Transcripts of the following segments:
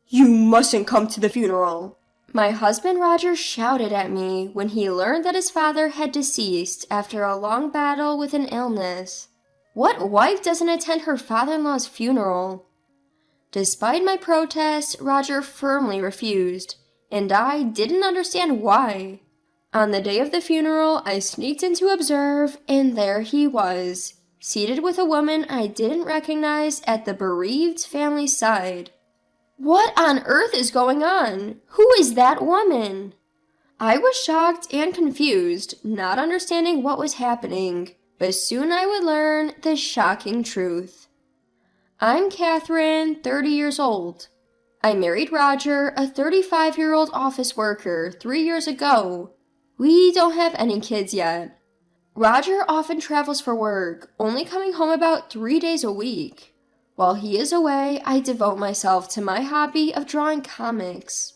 You mustn't come to the funeral. My husband Roger shouted at me when he learned that his father had deceased after a long battle with an illness. What wife doesn't attend her father-in-law's funeral? Despite my protest, Roger firmly refused, and I didn't understand why. On the day of the funeral, I sneaked in to observe, and there he was, seated with a woman I didn't recognize at the bereaved family's side. What on earth is going on? Who is that woman? I was shocked and confused, not understanding what was happening, but soon I would learn the shocking truth. I'm Catherine, 30 years old. I married Roger, a 35-year-old office worker, 3 years ago. We don't have any kids yet. Roger often travels for work, only coming home about 3 days a week. While he is away, I devote myself to my hobby of drawing comics.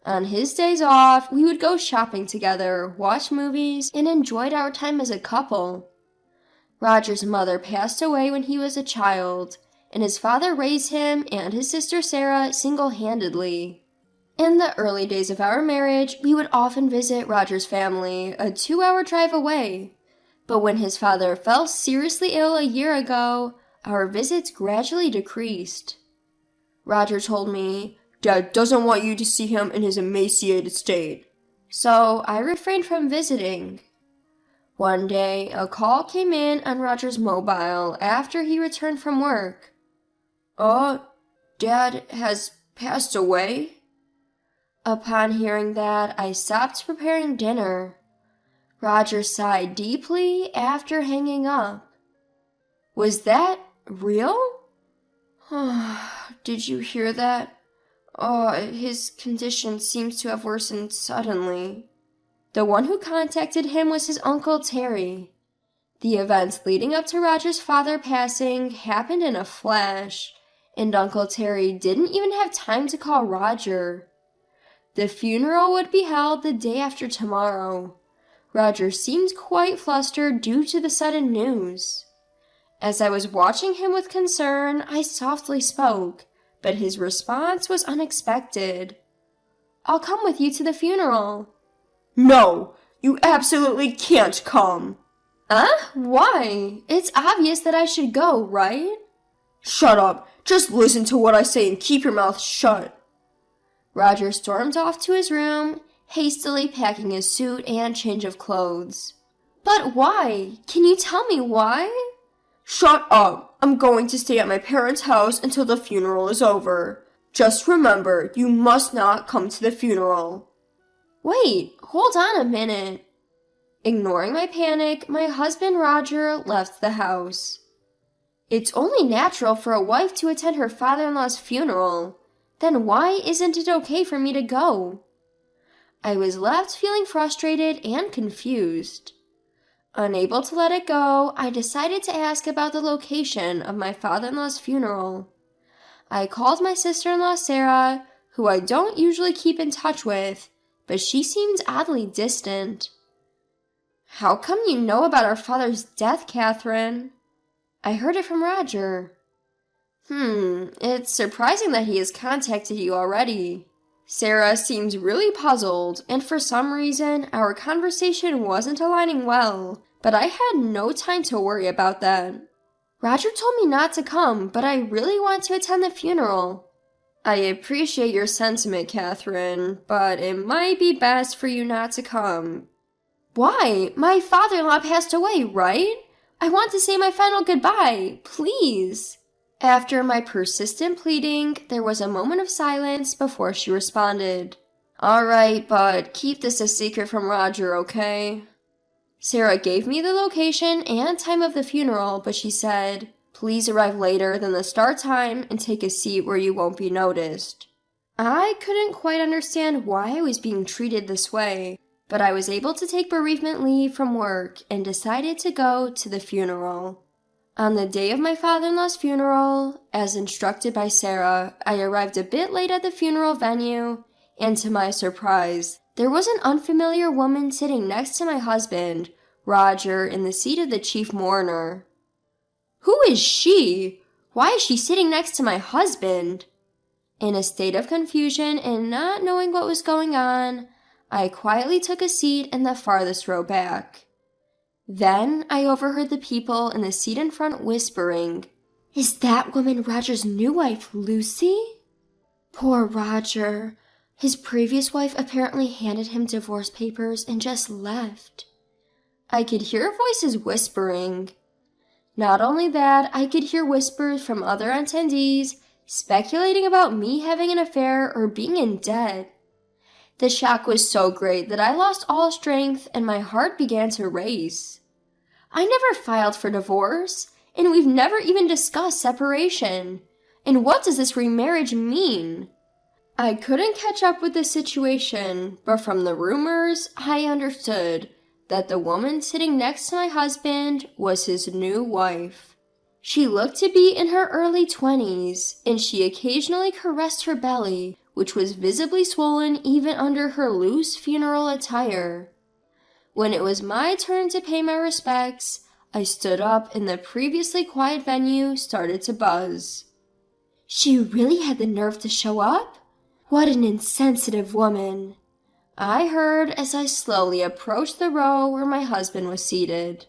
On his days off, we would go shopping together, watch movies, and enjoyed our time as a couple. Roger's mother passed away when he was a child, and his father raised him and his sister Sarah single-handedly. In the early days of our marriage, we would often visit Roger's family, a 2-hour drive away. But when his father fell seriously ill a year ago, our visits gradually decreased. Roger told me, Dad doesn't want you to see him in his emaciated state. So I refrained from visiting. One day, a call came in on Roger's mobile after he returned from work. Dad has passed away? Upon hearing that, I stopped preparing dinner. Roger sighed deeply after hanging up. Was that real? Did you hear that? His condition seems to have worsened suddenly. The one who contacted him was his Uncle Terry. The events leading up to Roger's father passing happened in a flash, and Uncle Terry didn't even have time to call Roger. The funeral would be held the day after tomorrow. Roger seemed quite flustered due to the sudden news. As I was watching him with concern, I softly spoke, but his response was unexpected. I'll come with you to the funeral. No, you absolutely can't come. Why? It's obvious that I should go, right? Shut up. Just listen to what I say and keep your mouth shut. Roger stormed off to his room, hastily packing his suit and change of clothes. But why? Can you tell me why? Shut up! I'm going to stay at my parents' house until the funeral is over. Just remember, you must not come to the funeral. Wait, hold on a minute. Ignoring my panic, my husband Roger left the house. It's only natural for a wife to attend her father-in-law's funeral. Then why isn't it okay for me to go? I was left feeling frustrated and confused. Unable to let it go, I decided to ask about the location of my father-in-law's funeral. I called my sister-in-law Sarah, who I don't usually keep in touch with, but she seemed oddly distant. How come you know about our father's death, Catherine? I heard it from Roger. It's surprising that he has contacted you already. Sarah seemed really puzzled, and for some reason, our conversation wasn't aligning well, but I had no time to worry about that. Roger told me not to come, but I really want to attend the funeral. I appreciate your sentiment, Catherine, but it might be best for you not to come. Why? My father-in-law passed away, right? I want to say my final goodbye, please. After my persistent pleading, there was a moment of silence before she responded. All right, but keep this a secret from Roger, okay? Sarah gave me the location and time of the funeral, but she said, please arrive later than the start time and take a seat where you won't be noticed. I couldn't quite understand why I was being treated this way, but I was able to take bereavement leave from work and decided to go to the funeral. On the day of my father-in-law's funeral, as instructed by Sarah, I arrived a bit late at the funeral venue, and to my surprise, there was an unfamiliar woman sitting next to my husband, Roger, in the seat of the chief mourner. Who is she? Why is she sitting next to my husband? In a state of confusion and not knowing what was going on, I quietly took a seat in the farthest row back. Then I overheard the people in the seat in front whispering, "Is that woman Roger's new wife, Lucy?" Poor Roger. His previous wife apparently handed him divorce papers and just left. I could hear voices whispering. Not only that, I could hear whispers from other attendees speculating about me having an affair or being in debt. The shock was so great that I lost all strength and my heart began to race. I never filed for divorce, and we've never even discussed separation. And what does this remarriage mean? I couldn't catch up with the situation, but from the rumors, I understood that the woman sitting next to my husband was his new wife. She looked to be in her early 20s, and she occasionally caressed her belly, which was visibly swollen even under her loose funeral attire. When it was my turn to pay my respects, I stood up and the previously quiet venue started to buzz. She really had the nerve to show up? What an insensitive woman. I heard as I slowly approached the row where my husband was seated.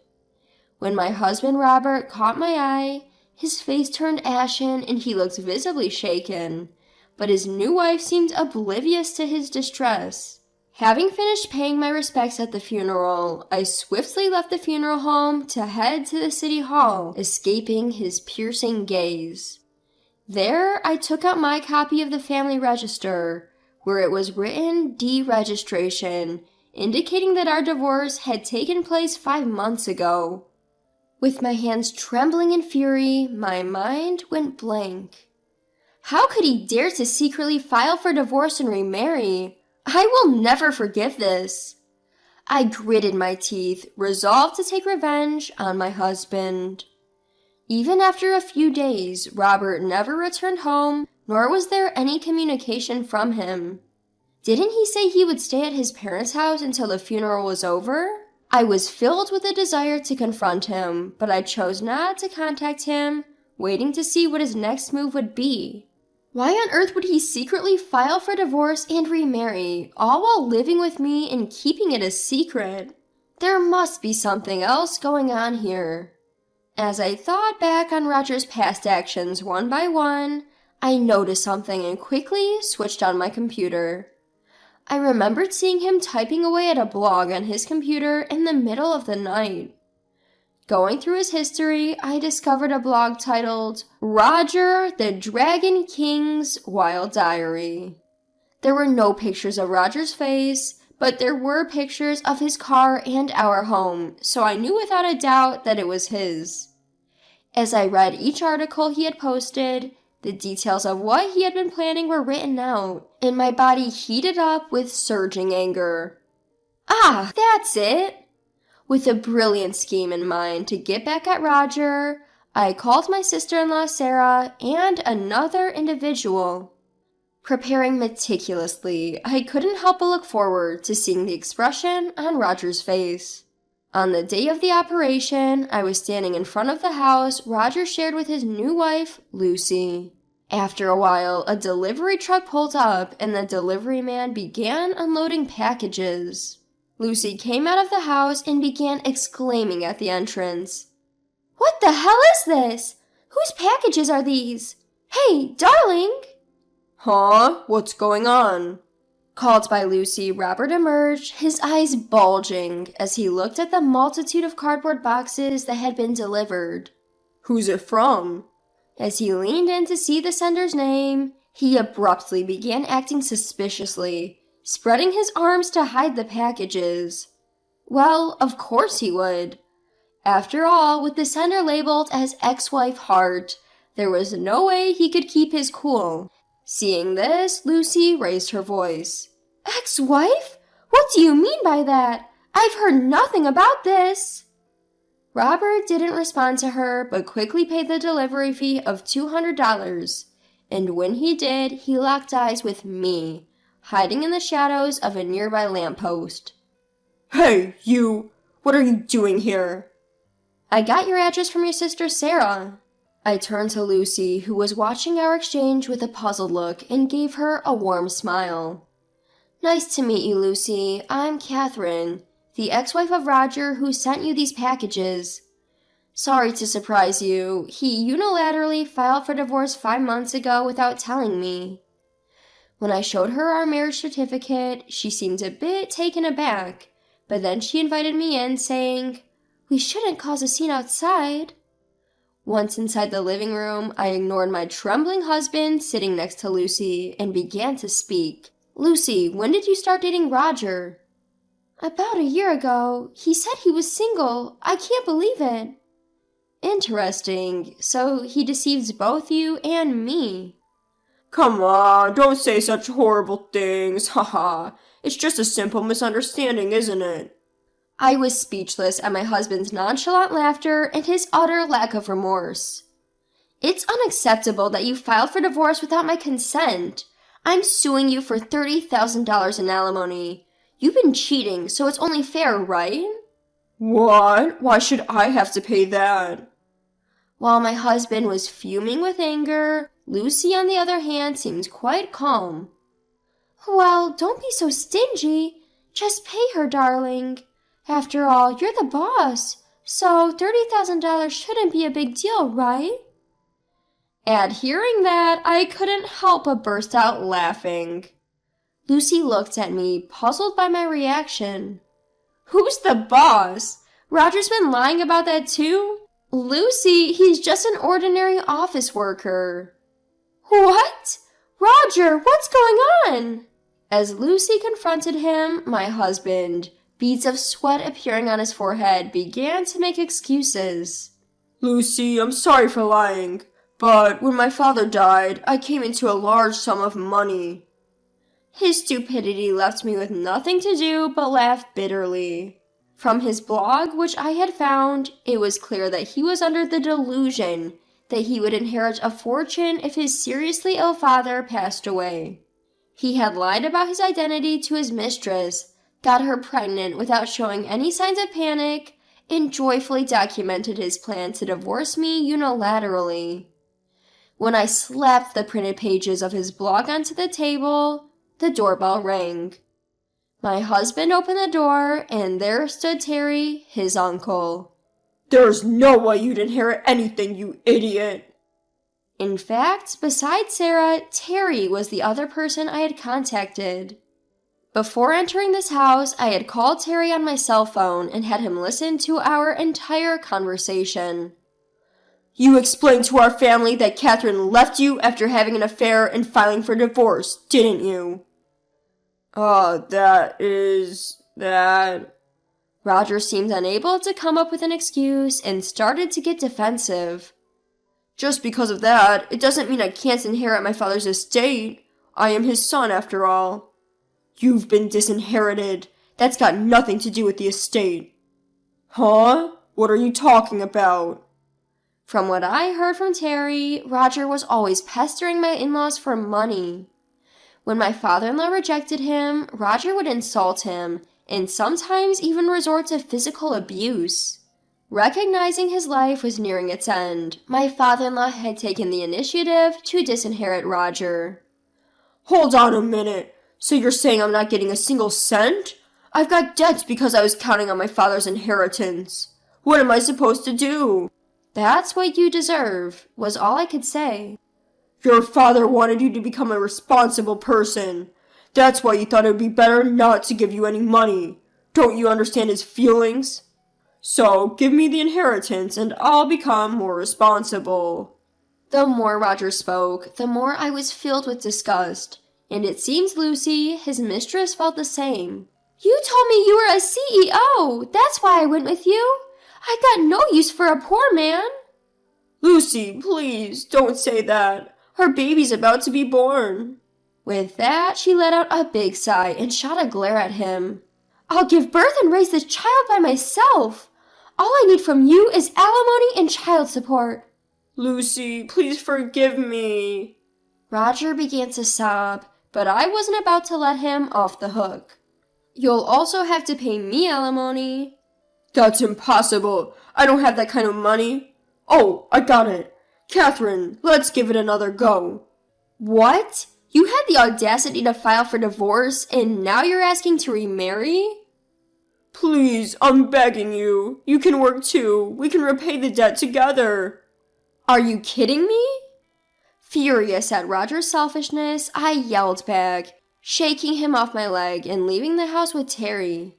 When my husband Robert caught my eye, his face turned ashen and he looked visibly shaken, but his new wife seemed oblivious to his distress. Having finished paying my respects at the funeral, I swiftly left the funeral home to head to the city hall, escaping his piercing gaze. There, I took out my copy of the family register, where it was written deregistration, indicating that our divorce had taken place 5 months ago. With my hands trembling in fury, my mind went blank. How could he dare to secretly file for divorce and remarry? I will never forgive this. I gritted my teeth, resolved to take revenge on my husband. Even after a few days, Robert never returned home, nor was there any communication from him. Didn't he say he would stay at his parents' house until the funeral was over? I was filled with a desire to confront him, but I chose not to contact him, waiting to see what his next move would be. Why on earth would he secretly file for divorce and remarry, all while living with me and keeping it a secret? There must be something else going on here. As I thought back on Roger's past actions one by one, I noticed something and quickly switched on my computer. I remembered seeing him typing away at a blog on his computer in the middle of the night. Going through his history, I discovered a blog titled Roger the Dragon King's Wild Diary. There were no pictures of Roger's face, but there were pictures of his car and our home, so I knew without a doubt that it was his. As I read each article he had posted, the details of what he had been planning were written out, and my body heated up with surging anger. Ah, that's it! With a brilliant scheme in mind to get back at Roger, I called my sister-in-law Sarah and another individual. Preparing meticulously, I couldn't help but look forward to seeing the expression on Roger's face. On the day of the operation, I was standing in front of the house Roger shared with his new wife, Lucy. After a while, a delivery truck pulled up and the delivery man began unloading packages. Lucy came out of the house and began exclaiming at the entrance. "What the hell is this? Whose packages are these? Hey, darling!" Huh? What's going on? Called by Lucy, Robert emerged, his eyes bulging as he looked at the multitude of cardboard boxes that had been delivered. Who's it from? As he leaned in to see the sender's name, he abruptly began acting suspiciously, spreading his arms to hide the packages. Well, of course he would. After all, with the sender labeled as ex-wife Hart, there was no way he could keep his cool. Seeing this, Lucy raised her voice. "Ex-wife? What do you mean by that? I've heard nothing about this." Robert didn't respond to her, but quickly paid the delivery fee of $200, and when he did, he locked eyes with me, hiding in the shadows of a nearby lamppost. "Hey, you! What are you doing here?" "I got your address from your sister Sarah." I turned to Lucy, who was watching our exchange with a puzzled look, and gave her a warm smile. Nice to meet you, Lucy. I'm Catherine, the ex-wife of Roger who sent you these packages. Sorry to surprise you. He unilaterally filed for divorce 5 months ago without telling me. When I showed her our marriage certificate, she seemed a bit taken aback, but then she invited me in, saying, "We shouldn't cause a scene outside." Once inside the living room, I ignored my trembling husband sitting next to Lucy and began to speak. "Lucy, when did you start dating Roger?" "About a year ago. He said he was single. I can't believe it." "Interesting. So he deceives both you and me." Come on, don't say such horrible things, haha. It's just a simple misunderstanding, isn't it? I was speechless at my husband's nonchalant laughter and his utter lack of remorse. "It's unacceptable that you filed for divorce without my consent. I'm suing you for $30,000 in alimony. You've been cheating, so it's only fair, right?" What? Why should I have to pay that? While my husband was fuming with anger, Lucy, on the other hand, seemed quite calm. "Well, don't be so stingy. Just pay her, darling. After all, you're the boss, so $30,000 shouldn't be a big deal, right?" At hearing that, I couldn't help but burst out laughing. Lucy looked at me, puzzled by my reaction. "Who's the boss? Roger's been lying about that too?" "Lucy, he's just an ordinary office worker." "What? Roger, what's going on?" As Lucy confronted him, my husband, beads of sweat appearing on his forehead, began to make excuses. Lucy, I'm sorry for lying, but when my father died, I came into a large sum of money. His stupidity left me with nothing to do but laugh bitterly. From his blog, which I had found, it was clear that he was under the delusion that he would inherit a fortune if his seriously ill father passed away. He had lied about his identity to his mistress, got her pregnant without showing any signs of panic, and joyfully documented his plan to divorce me unilaterally. When I slapped the printed pages of his blog onto the table, the doorbell rang. My husband opened the door, and there stood Terry, his uncle. There's no way you'd inherit anything, you idiot. In fact, besides Sarah, Terry was the other person I had contacted. Before entering this house, I had called Terry on my cell phone and had him listen to our entire conversation. You explained to our family that Catherine left you after having an affair and filing for divorce, didn't you? That... Roger seemed unable to come up with an excuse and started to get defensive. Just because of that, it doesn't mean I can't inherit my father's estate. I am his son, after all. You've been disinherited. That's got nothing to do with the estate. Huh? What are you talking about? From what I heard from Terry, Roger was always pestering my in-laws for money. When my father-in-law rejected him, Roger would insult him and sometimes even resort to physical abuse. Recognizing his life was nearing its end, my father-in-law had taken the initiative to disinherit Roger. Hold on a minute. So you're saying I'm not getting a single cent? I've got debts because I was counting on my father's inheritance. What am I supposed to do? That's what you deserve, was all I could say. Your father wanted you to become a responsible person. That's why you thought it would be better not to give you any money. Don't you understand his feelings? So, give me the inheritance and I'll become more responsible. The more Roger spoke, the more I was filled with disgust, and it seems Lucy, his mistress, felt the same. "You told me you were a CEO. That's why I went with you. I got no use for a poor man." Lucy, please, don't say that. Our baby's about to be born. With that, she let out a big sigh and shot a glare at him. "I'll give birth and raise this child by myself. All I need from you is alimony and child support." Lucy, please forgive me. Roger began to sob, but I wasn't about to let him off the hook. "You'll also have to pay me alimony." That's impossible. I don't have that kind of money. Oh, I got it. Catherine, let's give it another go. What? You had the audacity to file for divorce, and now you're asking to remarry? Please, I'm begging you. You can work too. We can repay the debt together. Are you kidding me? Furious at Roger's selfishness, I yelled back, shaking him off my leg and leaving the house with Terry.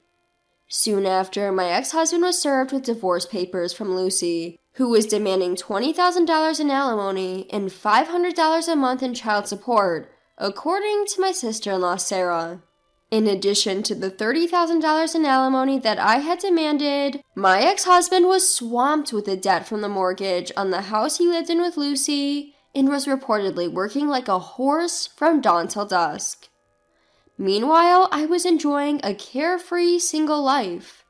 Soon after, my ex-husband was served with divorce papers from Lucy, who was demanding $20,000 in alimony and $500 a month in child support, according to my sister-in-law Sarah. In addition to the $30,000 in alimony that I had demanded, my ex-husband was swamped with the debt from the mortgage on the house he lived in with Lucy and was reportedly working like a horse from dawn till dusk. Meanwhile, I was enjoying a carefree single life.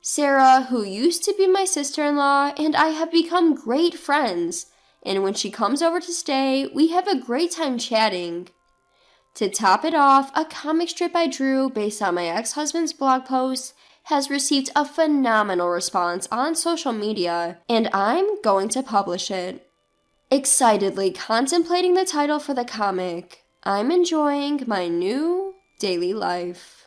Sarah, who used to be my sister-in-law, and I have become great friends, and when she comes over to stay, we have a great time chatting. To top it off, a comic strip I drew based on my ex-husband's blog post has received a phenomenal response on social media, and I'm going to publish it. Excitedly contemplating the title for the comic, I'm enjoying my new daily life.